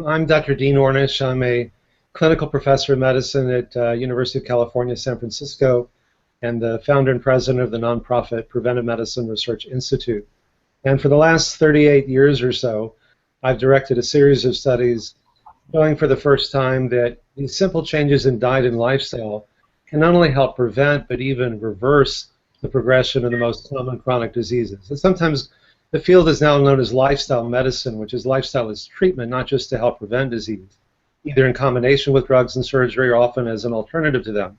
I'm Dr. Dean Ornish. I'm a clinical professor of medicine at University of California, San Francisco, and the founder and president of the nonprofit Preventive Medicine Research Institute. And for the last 38 years or so, I've directed a series of studies showing for the first time that these simple changes in diet and lifestyle can not only help prevent, but even reverse the progression of the most common chronic diseases. And sometimes the field is now known as lifestyle medicine, which is lifestyle as treatment, not just to help prevent disease, either in combination with drugs and surgery or often as an alternative to them.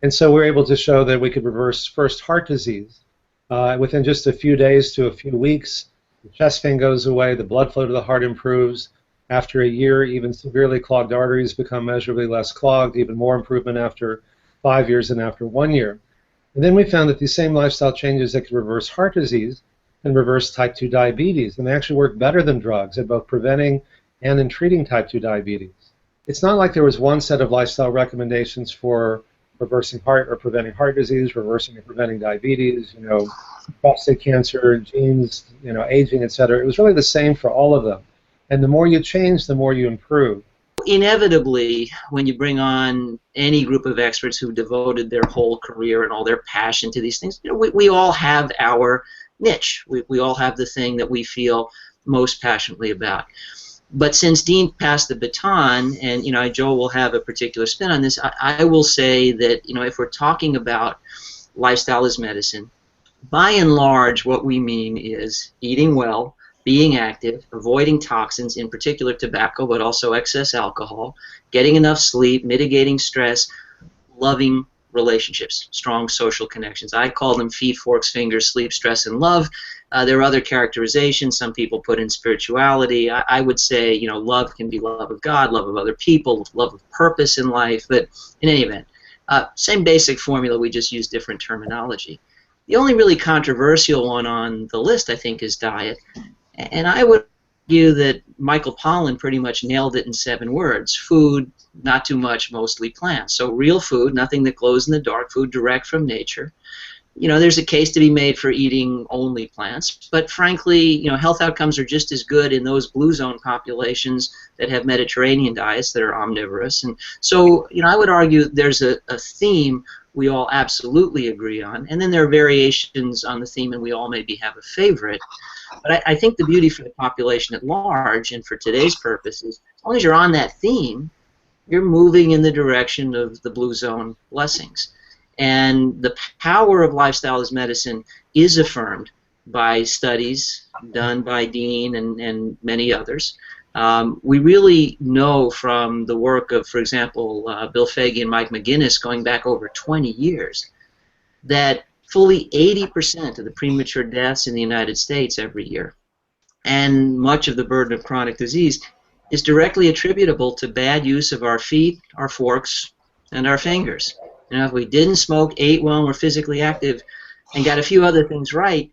And so we're able to show that we could reverse first heart disease within just a few days to a few weeks. The chest pain goes away, the blood flow to the heart improves. After a year, even severely clogged arteries become measurably less clogged, even more improvement after 5 years and after 1 year. And then we found that these same lifestyle changes that could reverse heart disease can reverse type 2 diabetes, and they actually work better than drugs at both preventing and in treating type 2 diabetes. It's not like there was one set of lifestyle recommendations for reversing heart or preventing heart disease, reversing and preventing diabetes, prostate cancer, genes, aging, etc. It was really the same for all of them. And the more you change, the more you improve. Inevitably, when you bring on any group of experts who devoted their whole career and all their passion to these things, we all have our niche. We all have the thing that we feel most passionately about. But since Dean passed the baton, and Joel will have a particular spin on this, I will say that if we're talking about lifestyle as medicine, by and large, what we mean is eating well, being active, avoiding toxins, in particular tobacco, but also excess alcohol, getting enough sleep, mitigating stress, loving relationships, strong social connections. I call them feet, forks, fingers, sleep, stress, and love. There are other characterizations. Some people put in spirituality. I would say, love can be love of God, love of other people, love of purpose in life. But in any event, same basic formula. We just use different terminology. The only really controversial one on the list, I think, is diet. And I would argue that Michael Pollan pretty much nailed it in 7 words. Food, not too much, mostly plants. So real food, nothing that glows in the dark, food direct from nature. There's a case to be made for eating only plants, but frankly, health outcomes are just as good in those blue zone populations that have Mediterranean diets that are omnivorous. And so, I would argue there's a theme we all absolutely agree on, and then there are variations on the theme, and we all maybe have a favorite. But I think the beauty for the population at large, and for today's purposes, as long as you're on that theme, you're moving in the direction of the blue zone blessings. And the power of lifestyle as medicine is affirmed by studies done by Dean and many others. We really know from the work of, for example, Bill Foege and Mike McGinnis going back over 20 years that fully 80% of the premature deaths in the United States every year and much of the burden of chronic disease is directly attributable to bad use of our feet, our forks, and our fingers. If we didn't smoke, ate well, and were physically active, and got a few other things right,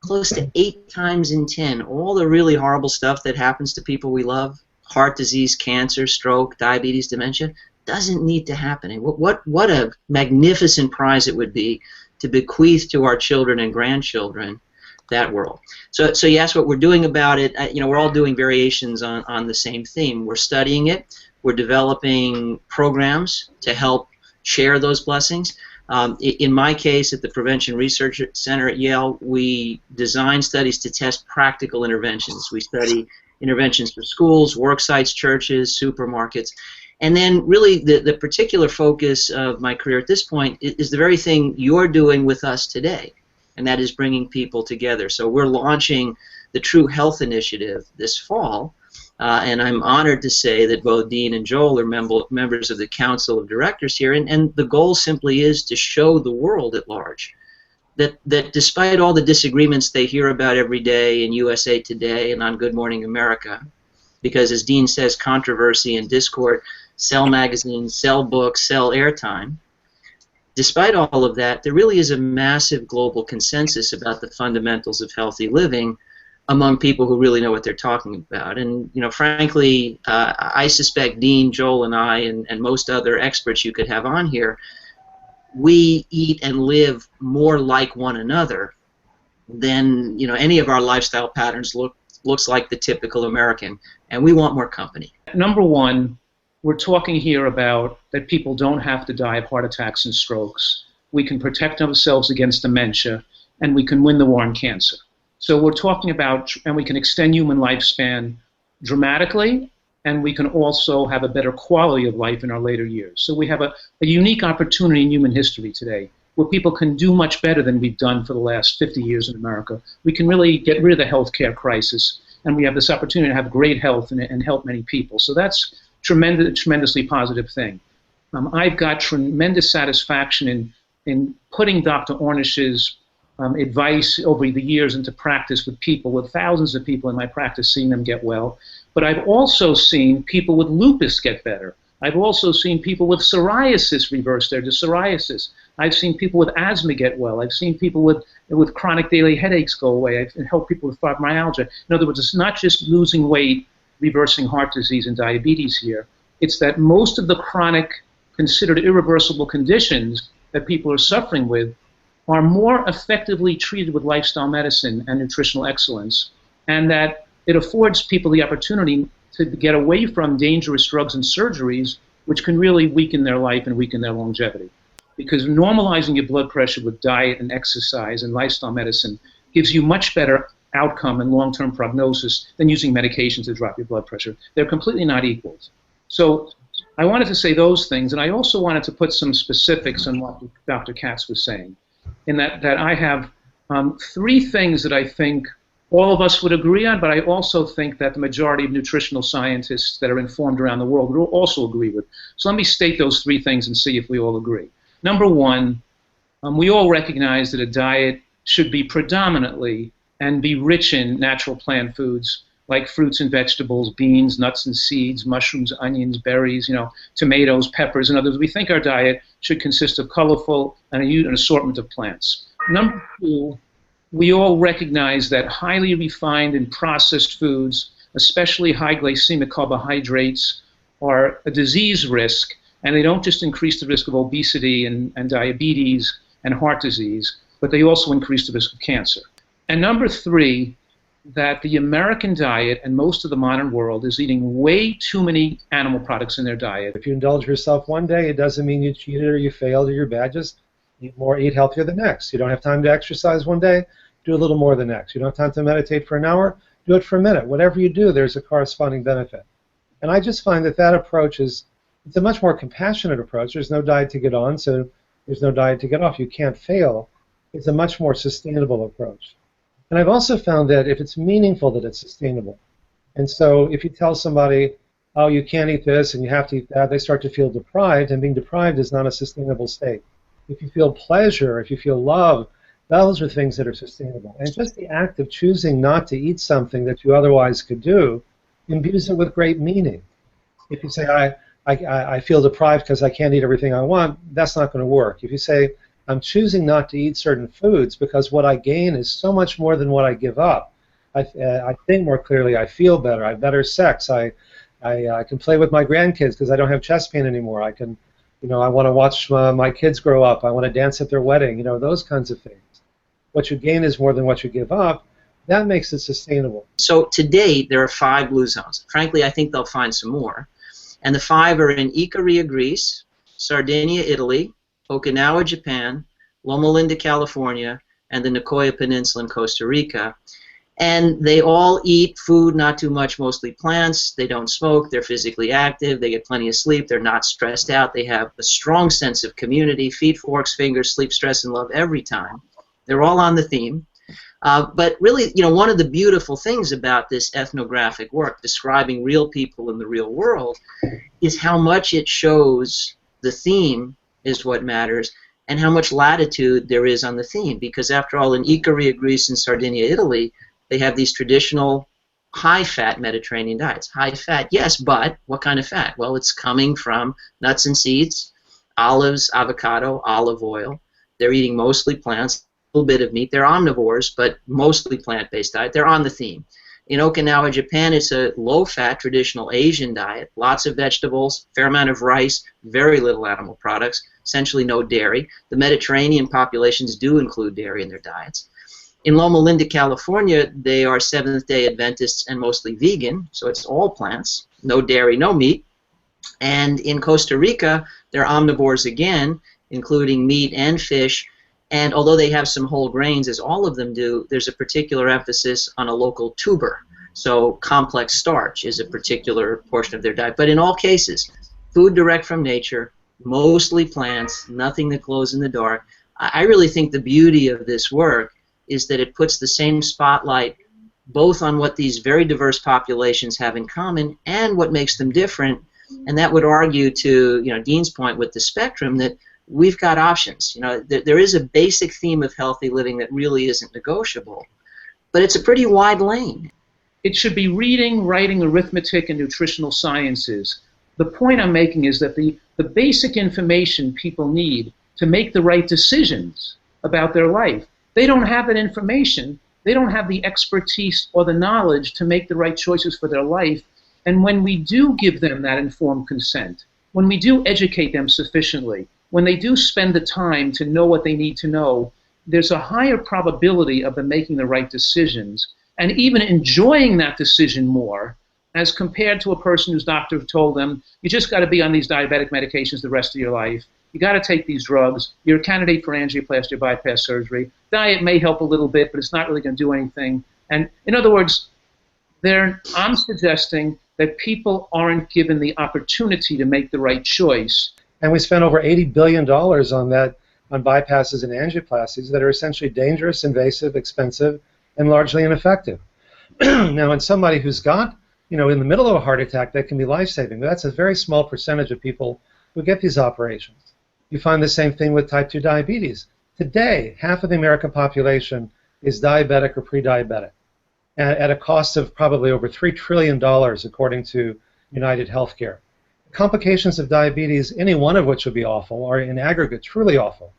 close to 8 times in 10, all the really horrible stuff that happens to people we love, heart disease, cancer, stroke, diabetes, dementia, doesn't need to happen. And what a magnificent prize it would be to bequeath to our children and grandchildren that world. So you ask what we're doing about it. We're all doing variations on the same theme. We're studying it. We're developing programs to help share those blessings. In my case, at the Prevention Research Center at Yale, we design studies to test practical interventions. We study interventions for schools, work sites, churches, supermarkets. And then really the particular focus of my career at this point is the very thing you're doing with us today, and that is bringing people together. So we're launching the True Health Initiative this fall, and I'm honored to say that both Dean and Joel are members of the Council of Directors here, and the goal simply is to show the world at large that despite all the disagreements they hear about every day in USA Today and on Good Morning America, because as Dean says, controversy and discord sell magazines, sell books, sell airtime, despite all of that, there really is a massive global consensus about the fundamentals of healthy living among people who really know what they're talking about. And frankly, I suspect Dean, Joel, and I, and most other experts you could have on here, we eat and live more like one another than any of our lifestyle patterns look looks like the typical American, and we want more company. Number one, we're talking here about that people don't have to die of heart attacks and strokes. We can protect ourselves against dementia, and we can win the war on cancer. So we're talking about, and we can extend human lifespan dramatically, and we can also have a better quality of life in our later years. So we have a unique opportunity in human history today where people can do much better than we've done for the last 50 years in America. We can really get rid of the healthcare crisis, and we have this opportunity to have great health and help many people. So that's tremendously positive thing. I've got tremendous satisfaction in putting Dr. Ornish's advice over the years into practice with people, with thousands of people in my practice, seeing them get well. But I've also seen people with lupus get better. I've also seen people with psoriasis reverse their psoriasis. I've seen people with asthma get well. I've seen people with chronic daily headaches go away. I've helped people with fibromyalgia. In other words, it's not just losing weight, reversing heart disease and diabetes here. It's that most of the chronic, considered irreversible conditions that people are suffering with are more effectively treated with lifestyle medicine and nutritional excellence, and that it affords people the opportunity to get away from dangerous drugs and surgeries, which can really weaken their life and weaken their longevity. Because normalizing your blood pressure with diet and exercise and lifestyle medicine gives you much better outcome and long-term prognosis than using medications to drop your blood pressure. They're completely not equals. So I wanted to say those things, and I also wanted to put some specifics on what Dr. Katz was saying, in that I have three things that I think all of us would agree on, but I also think that the majority of nutritional scientists that are informed around the world would also agree with. So let me state those three things and see if we all agree. Number one, we all recognize that a diet should be predominantly and be rich in natural plant foods like fruits and vegetables, beans, nuts and seeds, mushrooms, onions, berries, tomatoes, peppers, and others. We think our diet should consist of colorful and an assortment of plants. Number two, we all recognize that highly refined and processed foods, especially high glycemic carbohydrates, are a disease risk, and they don't just increase the risk of obesity and diabetes and heart disease, but they also increase the risk of cancer. And number three, that the American diet and most of the modern world is eating way too many animal products in their diet. If you indulge yourself one day, it doesn't mean you cheated or you failed or you're bad. Just eat healthier the next. You don't have time to exercise one day, do a little more the next. You don't have time to meditate for an hour, do it for a minute. Whatever you do, there's a corresponding benefit. And I just find that approach it's a much more compassionate approach. There's no diet to get on, so there's no diet to get off. You can't fail. It's a much more sustainable approach. And I've also found that if it's meaningful, that it's sustainable. And so if you tell somebody, oh, you can't eat this and you have to eat that, they start to feel deprived, and being deprived is not a sustainable state. If you feel pleasure, if you feel love, those are things that are sustainable. And just the act of choosing not to eat something that you otherwise could do imbues it with great meaning. If you say, I feel deprived because I can't eat everything I want, that's not going to work. If you say, I'm choosing not to eat certain foods because what I gain is so much more than what I give up. I think more clearly. I feel better. I have better sex. I can play with my grandkids because I don't have chest pain anymore. I can, I want to watch my kids grow up. I want to dance at their wedding. Those kinds of things. What you gain is more than what you give up. That makes it sustainable. So to date, there are 5 blue zones. Frankly, I think they'll find some more. And the 5 are in Ikaria, Greece, Sardinia, Italy, Okinawa, Japan, Loma Linda, California, and the Nicoya Peninsula in Costa Rica. And they all eat food, not too much, mostly plants. They don't smoke. They're physically active. They get plenty of sleep. They're not stressed out. They have a strong sense of community, feet, forks, fingers, sleep, stress, and love every time. They're all on the theme. But really, one of the beautiful things about this ethnographic work, describing real people in the real world, is how much it shows the theme is what matters, and how much latitude there is on the theme. Because after all, in Ikaria, Greece, and Sardinia, Italy, they have these traditional high-fat Mediterranean diets. High-fat, yes, but what kind of fat? Well, it's coming from nuts and seeds, olives, avocado, olive oil. They're eating mostly plants, a little bit of meat. They're omnivores, but mostly plant-based diet. They're on the theme. In Okinawa, Japan, it's a low-fat traditional Asian diet. Lots of vegetables, fair amount of rice, very little animal products, essentially no dairy. The Mediterranean populations do include dairy in their diets. In Loma Linda, California, they are Seventh-day Adventists and mostly vegan, so it's all plants, no dairy, no meat. And in Costa Rica, they're omnivores again, including meat and fish. And although they have some whole grains, as all of them do, there's a particular emphasis on a local tuber. So complex starch is a particular portion of their diet. But in all cases, food direct from nature, mostly plants, nothing that glows in the dark. I really think the beauty of this work is that it puts the same spotlight both on what these very diverse populations have in common and what makes them different. And that would argue to, Dean's point with the spectrum, that we've got options. There is a basic theme of healthy living that really isn't negotiable, but it's a pretty wide lane. It should be reading, writing, arithmetic, and nutritional sciences. The point I'm making is that the basic information people need to make the right decisions about their life, they don't have that information. They don't have the expertise or the knowledge to make the right choices for their life. And when we do give them that informed consent, when we do educate them sufficiently, when they do spend the time to know what they need to know, there's a higher probability of them making the right decisions and even enjoying that decision more as compared to a person whose doctor told them, you just got to be on these diabetic medications the rest of your life. You got to take these drugs. You're a candidate for angioplasty or bypass surgery. Diet may help a little bit, but it's not really going to do anything. And in other words, I'm suggesting that people aren't given the opportunity to make the right choice. And we spent over $80 billion on that, on bypasses and angioplasties that are essentially dangerous, invasive, expensive, and largely ineffective. Now, in somebody who's got, in the middle of a heart attack, that can be life-saving. But that's a very small percentage of people who get these operations. You find the same thing with type 2 diabetes. Today, half of the American population is diabetic or pre-diabetic, at a cost of probably over $3 trillion, according to United Healthcare. Complications of diabetes, any one of which would be awful, are in aggregate truly awful.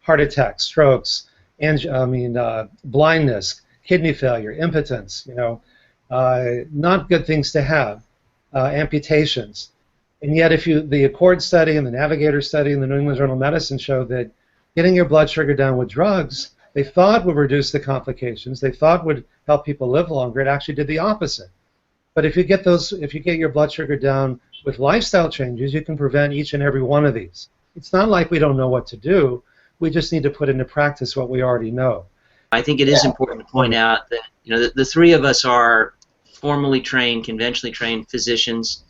Heart attacks, strokes, blindness, kidney failure, impotence. Not good things to have. Amputations. And yet, the Accord study and the Navigator study and the New England Journal of Medicine show that getting your blood sugar down with drugs, they thought would reduce the complications. They thought would help people live longer. It actually did the opposite. But if you get your blood sugar down with lifestyle changes, you can prevent each and every one of these. It's not like we don't know what to do. We just need to put into practice what we already know. I think it is important to point out that the three of us are formally trained, conventionally trained physicians,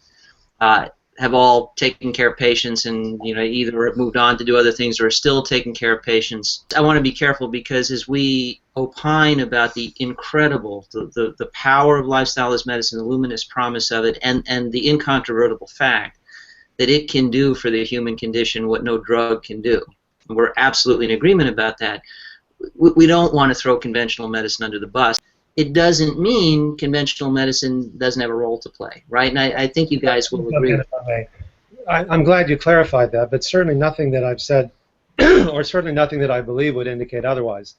have all taken care of patients and either have moved on to do other things or are still taking care of patients. I want to be careful because as we opine about the incredible, the power of lifestyle as medicine, the luminous promise of it, and the incontrovertible fact that it can do for the human condition what no drug can do. And we're absolutely in agreement about that. We don't want to throw conventional medicine under the bus. It doesn't mean conventional medicine doesn't have a role to play, right? And I think you guys will agree. I'm glad you clarified that, but certainly nothing that I've said, or certainly nothing that I believe would indicate otherwise.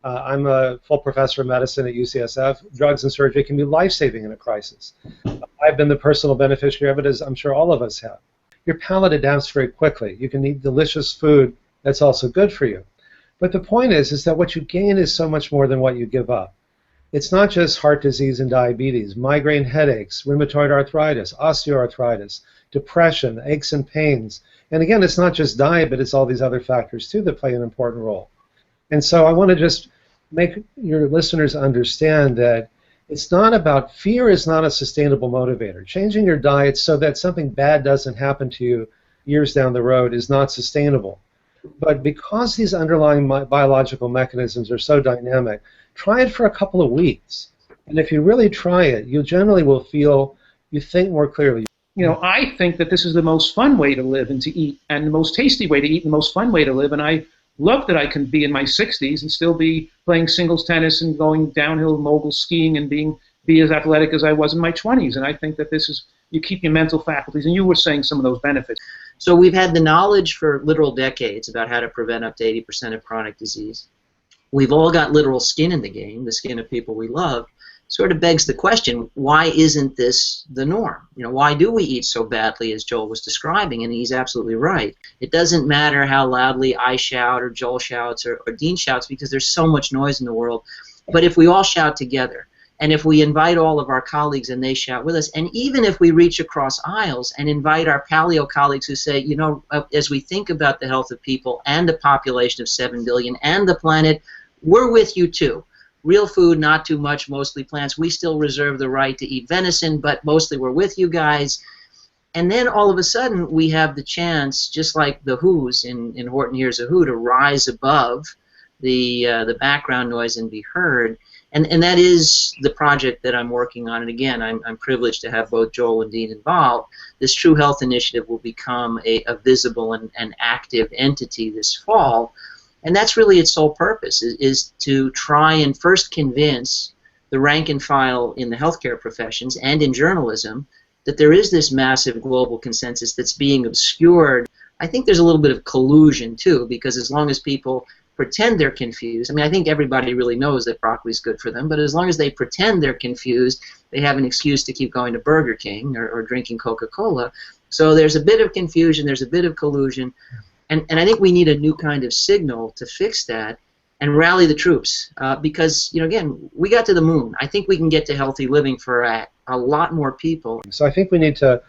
I'm a full professor of medicine at UCSF. Drugs and surgery can be life-saving in a crisis. I've been the personal beneficiary of it, as I'm sure all of us have. Your palate adapts very quickly. You can eat delicious food that's also good for you. But the point is that what you gain is so much more than what you give up. It's not just heart disease and diabetes, migraine headaches, rheumatoid arthritis, osteoarthritis, depression, aches and pains. And again, it's not just diet, but it's all these other factors too that play an important role. And so I want to just make your listeners understand that it's not about, fear is not a sustainable motivator. Changing your diet so that something bad doesn't happen to you years down the road is not sustainable. But because these underlying biological mechanisms are so dynamic, try it for a couple of weeks. And if you really try it, you generally will feel, you think more clearly. I think that this is the most fun way to live and to eat, and the most tasty way to eat, and the most fun way to live. And I love that I can be in my 60s and still be playing singles tennis and going downhill mogul skiing and be as athletic as I was in my 20s. And I think that this is, you keep your mental faculties, and you were saying some of those benefits. So we've had the knowledge for literal decades about how to prevent up to 80% of chronic disease. We've all got literal skin in the game, the skin of people we love. sort of begs the question, why isn't this the norm? You know, why do we eat so badly, as Joel was describing? And he's absolutely right. It doesn't matter how loudly I shout or Joel shouts or Dean shouts, because there's so much noise in the world. But if we all shout together, and if we invite all of our colleagues and they shout with us, and even if we reach across aisles and invite our paleo colleagues who say, you know, as we think about the health of people and a population of 7 billion and the planet, we're with you too. Real food, not too much, mostly plants. We still reserve the right to eat venison, but mostly we're with you guys. And then all of a sudden we have the chance, just like the Who's in Horton Hears a Who, to rise above the background noise and be heard. And that is the project that I'm working on. And again, I'm privileged to have both Joel and Dean involved. This True Health Initiative will become a visible and active entity this fall. And that's really its sole purpose, is to try and first convince the rank and file in the healthcare professions and in journalism that there is this massive global consensus that's being obscured. I think there's a little bit of collusion too, because as long as people pretend they're confused, I mean, I think everybody really knows that broccoli is good for them, but as long as they pretend they're confused, they have an excuse to keep going to Burger King or drinking Coca-Cola. So there's a bit of confusion, there's a bit of collusion. And I think we need a new kind of signal to fix that and rally the troops, because, you know, again, we got to the moon. I think we can get to healthy living for a lot more people. So I think we need to,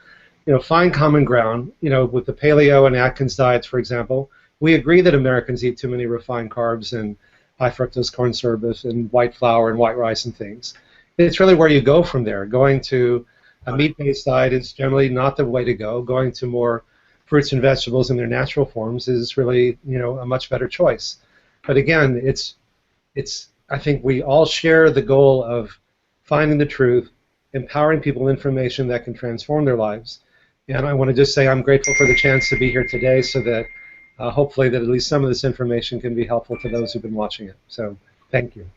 you know, find common ground. You know, with the paleo and Atkins diets, for example, we agree that Americans eat too many refined carbs and high fructose corn syrup and white flour and white rice and things. It's really where you go from there. Going to a meat-based diet is generally not the way to go. Going to more fruits and vegetables in their natural forms is really, you know, a much better choice. But again, I think we all share the goal of finding the truth, empowering people with information that can transform their lives. And I want to just say I'm grateful for the chance to be here today, so that hopefully that at least some of this information can be helpful to those who've been watching it. So thank you.